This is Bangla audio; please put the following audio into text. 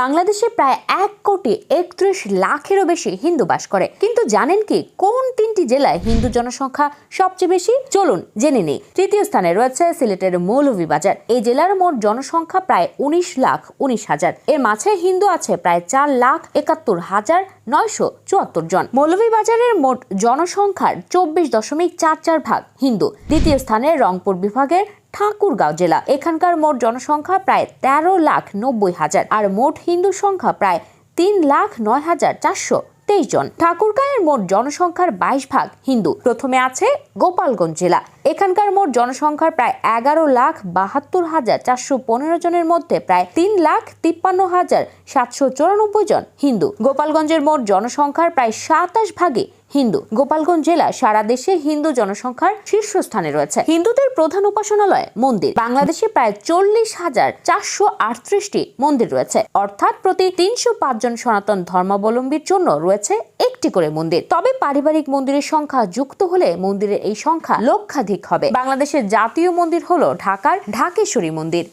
বাংলাদেশে প্রায় 1,31,00,000-এরও বেশি হিন্দু বাস করে। কিন্তু জানেন কি কোন তিনটি জেলায় হিন্দু জনসংখ্যা সবচেয়ে বেশি? চলুন জেনে নিই। তৃতীয় স্থানে রয়েছে সিলেটের মৌলভীবাজার। এই জেলার মোট জনসংখ্যা প্রায় 19,19,000। এর মাঝে হিন্দু আছে প্রায় 4,71,974 জন। মৌলভীবাজারের মোট জনসংখ্যার 24.44% হিন্দু। দ্বিতীয় স্থানে রংপুর বিভাগের ঠাকুরগাঁও জেলা। এখানকার মোট জনসংখ্যা প্রায় 13,90,000 আর মোট হিন্দু সংখ্যা প্রায় 3,09,423 জন। ঠাকুরগাঁওয়ের মোট জনসংখ্যার 22% হিন্দু। প্রথমে আছে গোপালগঞ্জ জেলা। এখানকার মোট জনসংখ্যার প্রায় 11,72,415 জনের মধ্যে প্রায় 3,53,794 জন হিন্দু। গোপালগঞ্জের মোট জনসংখ্যার প্রায় 27% হিন্দু। গোপালগঞ্জ জেলা সারা দেশে হিন্দু জনসংখ্যার শীর্ষস্থানে রয়েছে। হিন্দুদের প্রধান উপাসনালয় মন্দির। বাংলাদেশে প্রায় 40,438টি মন্দির রয়েছে, অর্থাৎ প্রতি 305 জন সনাতন ধর্মাবলম্বীর জন্য রয়েছে একটি করে মন্দির। তবে পারিবারিক মন্দিরের সংখ্যা যুক্ত হলে মন্দিরের এই সংখ্যা লক্ষাধিক হবে। বাংলাদেশের জাতীয় মন্দির হলো ঢাকার ঢাকেশ্বরী মন্দির।